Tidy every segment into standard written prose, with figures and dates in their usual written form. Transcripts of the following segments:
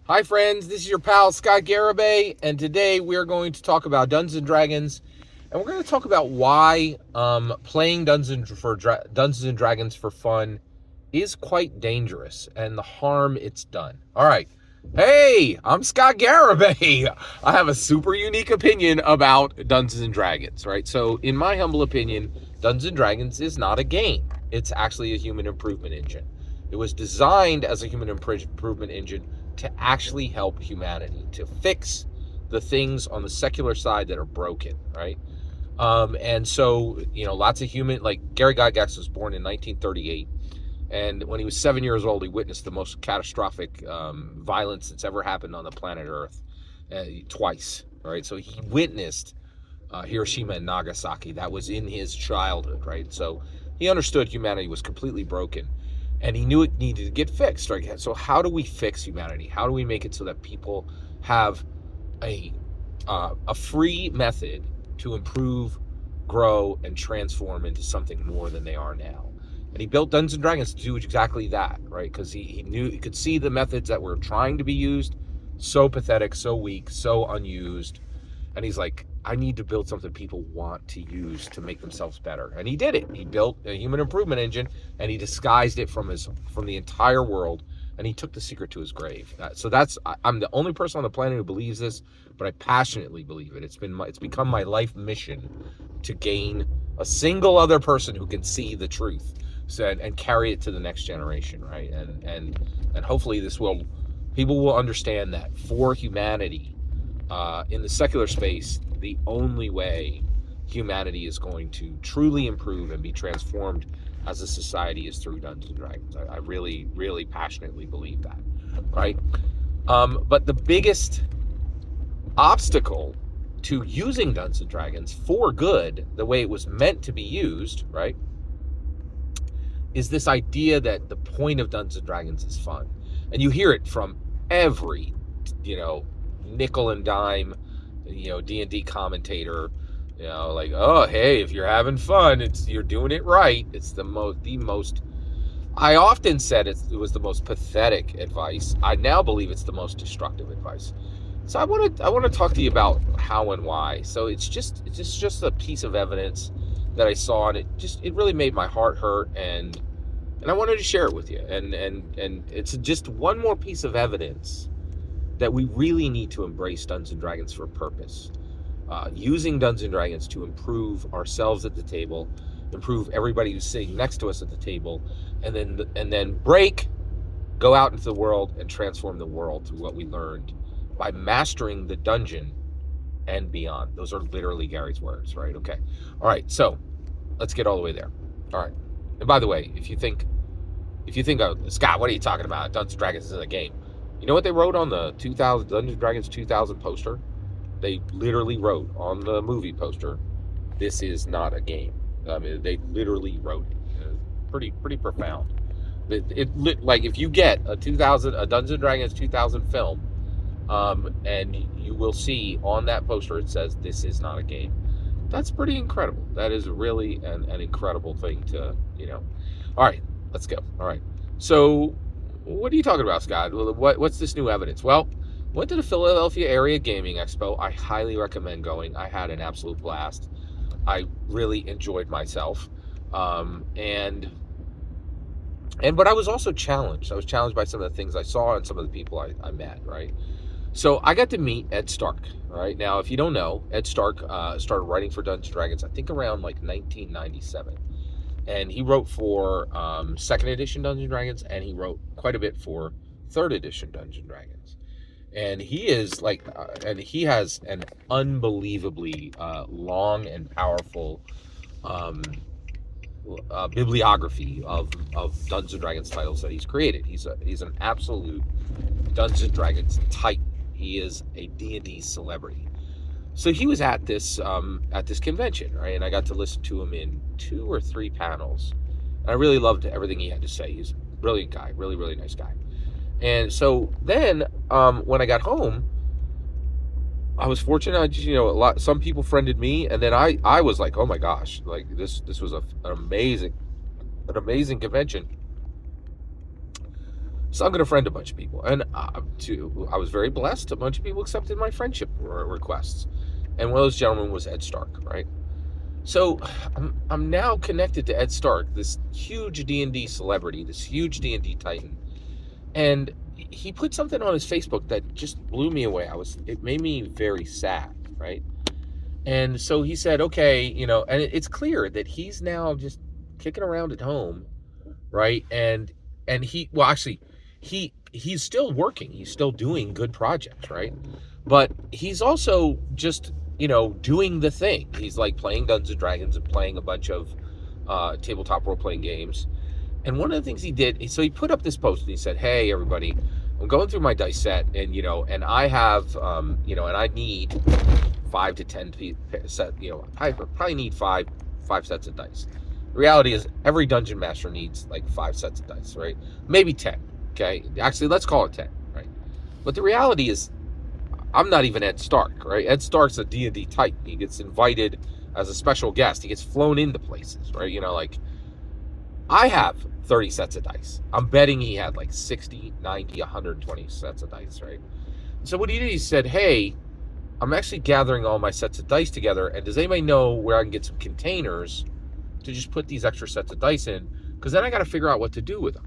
Hi friends, this is your pal Scott Garibay, and today we are going to talk about Dungeons and Dragons, and we're going to talk about why playing Dungeons and Dragons for fun is quite dangerous and the harm it's done. All right, hey, I'm Scott Garibay. I have a super unique opinion about Dungeons and Dragons. Right, so in my humble opinion, Dungeons and Dragons is not a game; it's actually a human improvement engine. It was designed as a human improvement engine to actually help humanity, to fix the things on the secular side that are broken, right? And so, lots of like Gary Gygax was born in 1938. And when he was 7 years old, he witnessed the most catastrophic violence that's ever happened on the planet Earth twice, right? So he witnessed Hiroshima and Nagasaki. That was in his childhood, right? So he understood humanity was completely broken, and he knew it needed to get fixed, right? So how do we fix humanity? How do we make it so that people have a free method to improve, grow, and transform into something more than they are now? And he built Dungeons and Dragons to do exactly that, right? Because he knew, he could see the methods that were trying to be used, so pathetic, so weak, so unused. And he's like, I need to build something people want to use to make themselves better. And he did it. He built a human improvement engine, and he disguised it from the entire world, and he took the secret to his grave. So I'm the only person on the planet who believes this, but I passionately believe it. It's become my life mission to gain a single other person who can see the truth, and carry it to the next generation, right? And hopefully people will understand that for humanity, in the secular space, the only way humanity is going to truly improve and be transformed as a society is through Dungeons and Dragons. I really, really passionately believe that, right? But the biggest obstacle to using Dungeons and Dragons for good, the way it was meant to be used, right, is this idea that the point of Dungeons and Dragons is fun. And you hear it from every, nickel and dime, D&D commentator, like, oh, hey, if you're having fun, you're doing it right. It's the most, I often said it was the most pathetic advice. I now believe it's the most destructive advice. So I want to talk to you about how and why. So it's just a piece of evidence that I saw, and it really made my heart hurt, and I wanted to share it with you. And it's just one more piece of evidence that we really need to embrace Dungeons and Dragons for a purpose. Using Dungeons and Dragons to improve ourselves at the table, improve everybody who's sitting next to us at the table, and then go out into the world and transform the world through what we learned by mastering the dungeon and beyond. Those are literally Gary's words, right? Okay. All right. So let's get all the way there. All right. And by the way, if you think, oh, Scott, what are you talking about? Dungeons and Dragons is a game. You know what they wrote on the Dungeons and Dragons 2000 poster? They literally wrote on the movie poster, "This is not a game." I mean, they literally wrote it. Pretty profound. Like if you get a Dungeons and Dragons 2000 film, and you will see on that poster it says, "This is not a game." That's pretty incredible. That is really an incredible thing to. All right, let's go. All right, so. What are you talking about, Scott? What's this new evidence? Well, went to the Philadelphia Area Gaming Expo. I highly recommend going. I had an absolute blast. I really enjoyed myself. But I was also challenged. I was challenged by some of the things I saw and some of the people I met, right? So I got to meet Ed Stark, right? Now, if you don't know, Ed Stark started writing for Dungeons & Dragons, I think around like 1997. And he wrote for second edition Dungeons & Dragons, and he wrote quite a bit for third edition Dungeons & Dragons. And he is and he has an unbelievably long and powerful bibliography of Dungeons & Dragons titles that he's created. He's an absolute Dungeons & Dragons titan. He is a D&D celebrity. So he was at this convention, right? And I got to listen to him in 2 or 3 panels. And I really loved everything he had to say. He's a brilliant guy, really, really nice guy. And so then when I got home, I was fortunate. Some people friended me, and then I was like, oh my gosh, like this was an amazing convention. So I'm going to friend a bunch of people. And I was very blessed. A bunch of people accepted my friendship requests. And one of those gentlemen was Ed Stark, right? So I'm now connected to Ed Stark, this huge D&D celebrity, this huge D&D titan. And he put something on his Facebook that just blew me away. It made me very sad, right? And so he said, okay, and it's clear that he's now just kicking around at home, right? And he's still working. He's still doing good projects, right? But he's also just, doing the thing. He's like playing Dungeons and Dragons and playing a bunch of tabletop role-playing games. And one of the things he did, so he put up this post and he said, hey, everybody, I'm going through my dice set, and, and I have, and I need 5 to 10 set, I probably need five sets of dice. The reality is every dungeon master needs like 5 sets of dice, right? Maybe 10, okay? Actually, let's call it 10, right? But the reality is I'm not even Ed Stark, right? Ed Stark's a D&D titan. He gets invited as a special guest. He gets flown into places, right? Like I have 30 sets of dice. I'm betting he had like 60, 90, 120 sets of dice, right? So what he did, he said, hey, I'm actually gathering all my sets of dice together, and does anybody know where I can get some containers to just put these extra sets of dice in? Because then I got to figure out what to do with them.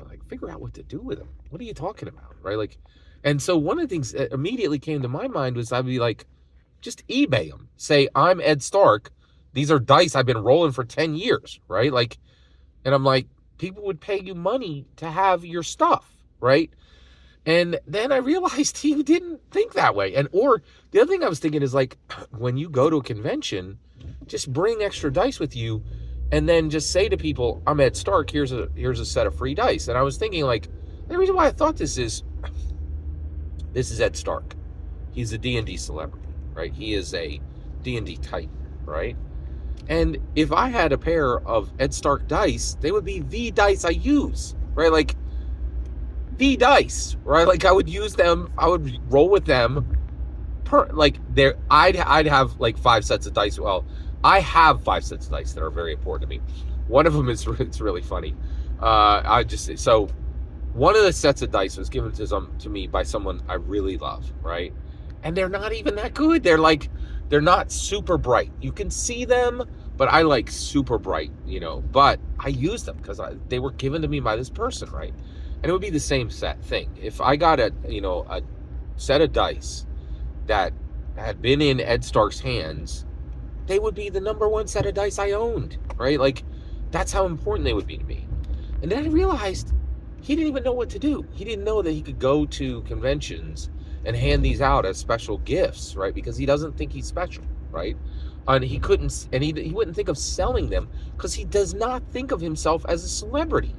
I'm like, figure out what to do with them? What are you talking about, right? Like, and so one of the things that immediately came to my mind was I'd be like, just eBay them. Say, I'm Ed Stark. These are dice I've been rolling for 10 years, right? Like, and I'm like, people would pay you money to have your stuff, right? And then I realized he didn't think that way. Or the other thing I was thinking is like, when you go to a convention, just bring extra dice with you, and then just say to people, I'm Ed Stark, here's a set of free dice. And I was thinking like, the reason why I thought this is Ed Stark. He's a D&D celebrity, right? He is a D&D titan, right? And if I had a pair of Ed Stark dice, they would be the dice I use, right? Like, the dice, right? Like, I would use them, I would roll with them I'd have like 5 sets of dice. Well, I have 5 sets of dice that are very important to me. One of them is, it's really funny. One of the sets of dice was given to me by someone I really love, right? And they're not even that good. They're not super bright. You can see them, but I like super bright, but I use them because they were given to me by this person, right? And it would be the same thing. If I got a set of dice that had been in Ed Stark's hands, they would be the number 1 set of dice I owned, right? Like, that's how important they would be to me. And then I realized he didn't even know what to do. He didn't know that he could go to conventions and hand these out as special gifts, right? Because he doesn't think he's special, right? And he couldn't, and he wouldn't think of selling them because he does not think of himself as a celebrity,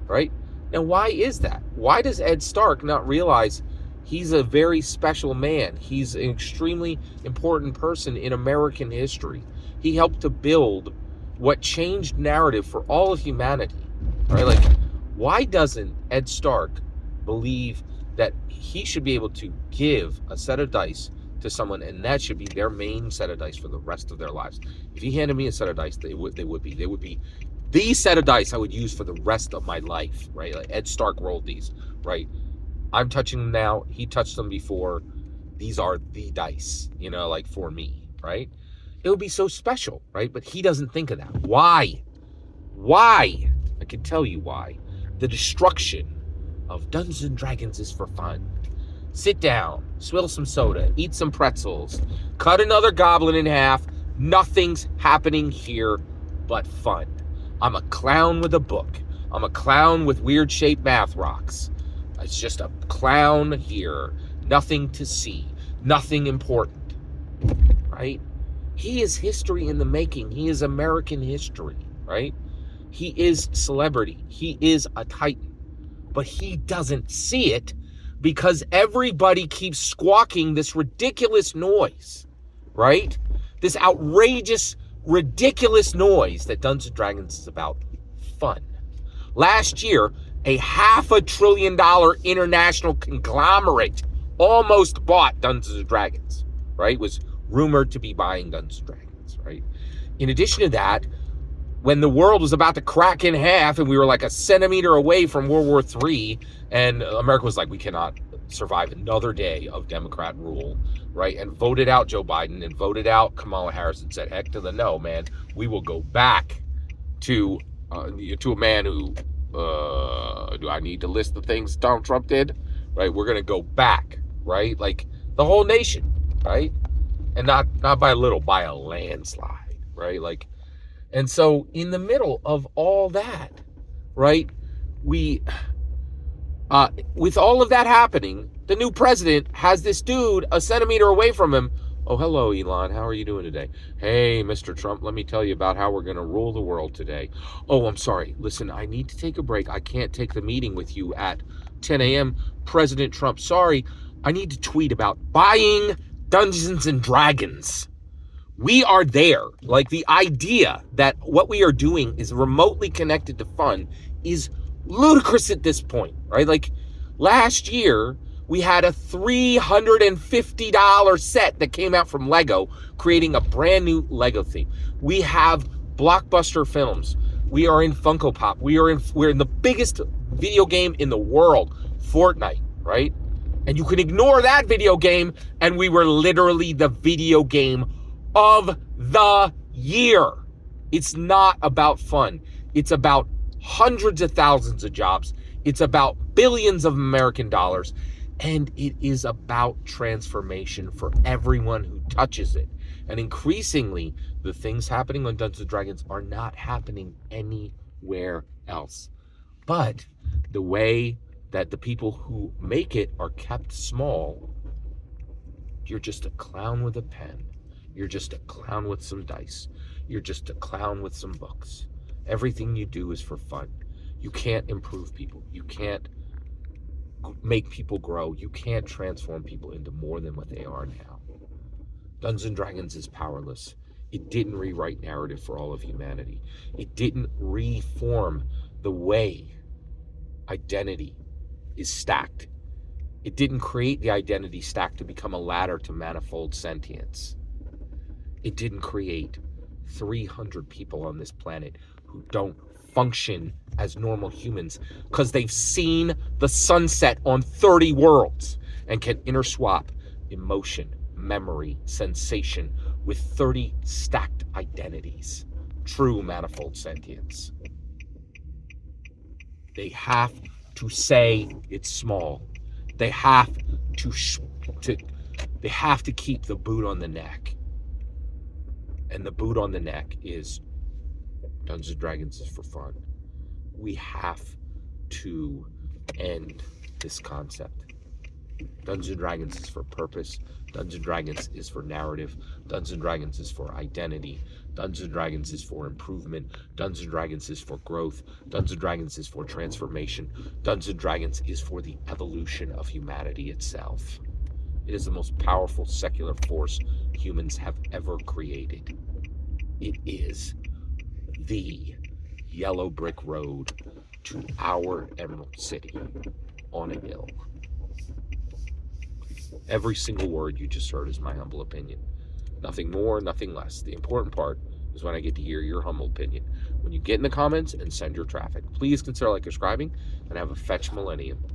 right? Now, why is that? Why does Ed Stark not realize he's a very special man? He's an extremely important person in American history. He helped to build what changed narrative for all of humanity, right? Like, why doesn't Ed Stark believe that he should be able to give a set of dice to someone, and that should be their main set of dice for the rest of their lives? If he handed me a set of dice, they would be the set of dice I would use for the rest of my life, right? Like, Ed Stark rolled these, right? I'm touching them now. He touched them before. These are the dice, like for me, right? It would be so special, right? But he doesn't think of that. Why? I can tell you why. The destruction of Dungeons and Dragons is for fun. Sit down, swill some soda, eat some pretzels, cut another goblin in half. Nothing's happening here but fun. I'm a clown with a book. I'm a clown with weird-shaped math rocks. It's just a clown here. Nothing to see. Nothing important. Right? He is history in the making. He is American history. Right? He is celebrity. He is a titan. But he doesn't see it because everybody keeps squawking this ridiculous noise. Right? This outrageous, ridiculous noise that Dungeons & Dragons is about fun. Last year, a $500 billion international conglomerate almost bought Dungeons & Dragons, right? Was rumored to be buying Dungeons & Dragons, right? In addition to that, when the world was about to crack in half and we were like a centimeter away from World War III, and America was like, we cannot survive another day of Democrat rule, right? And voted out Joe Biden and voted out Kamala Harris and said, heck to the no, man. We will go back to a man who, do I need to list the things Donald Trump did? Right? We're going to go back, right? Like the whole nation, right? And not by a little, by a landslide, right? Like, and so in the middle of all that, right, we, with all of that happening, the new president has this dude a centimeter away from him. Oh, hello, Elon. How are you doing today? Hey, Mr. Trump, let me tell you about how we're going to rule the world today. Oh, I'm sorry. Listen, I need to take a break. I can't take the meeting with you at 10 a.m. President Trump, sorry. I need to tweet about buying Dungeons and Dragons. We are there. Like, the idea that what we are doing is remotely connected to fun is ludicrous at this point, right? Like, last year, we had a $350 set that came out from Lego, creating a brand new Lego theme. We have blockbuster films. We are in Funko Pop. We're in the biggest video game in the world, Fortnite, right? And you can ignore that video game, and we were literally the video game of the year. It's not about fun. It's about hundreds of thousands of jobs. It's about billions of American dollars. And it is about transformation for everyone who touches it. And increasingly, the things happening on Dungeons & Dragons are not happening anywhere else. But the way that the people who make it are kept small, you're just a clown with a pen. You're just a clown with some dice. You're just a clown with some books. Everything you do is for fun. You can't improve people. You can't make people grow. You can't transform people into more than what they are now. Dungeons & Dragons is powerless. It didn't rewrite narrative for all of humanity. It didn't reform the way identity is stacked. It didn't create the identity stack to become a ladder to manifold sentience. It didn't create 300 people on this planet who don't function as normal humans because they've seen the sunset on 30 worlds and can interswap emotion, memory, sensation with 30 stacked identities. True manifold sentience. They have to say it's small. They have they have to keep the boot on the neck. And the boot on the neck is Dungeons & Dragons is for fun. We have to end this concept. Dungeons & Dragons is for purpose. Dungeons & Dragons is for narrative. Dungeons & Dragons is for identity. Dungeons & Dragons is for improvement. Dungeons & Dragons is for growth. Dungeons & Dragons is for transformation. Dungeons & Dragons is for the evolution of humanity itself. It is the most powerful secular force humans have ever created. It is the yellow brick road to our Emerald City on a hill. Every single word you just heard is my humble opinion. Nothing more, nothing less. The important part is when I get to hear your humble opinion. When you get in the comments and send your traffic, please consider subscribing and have a fetch millennium.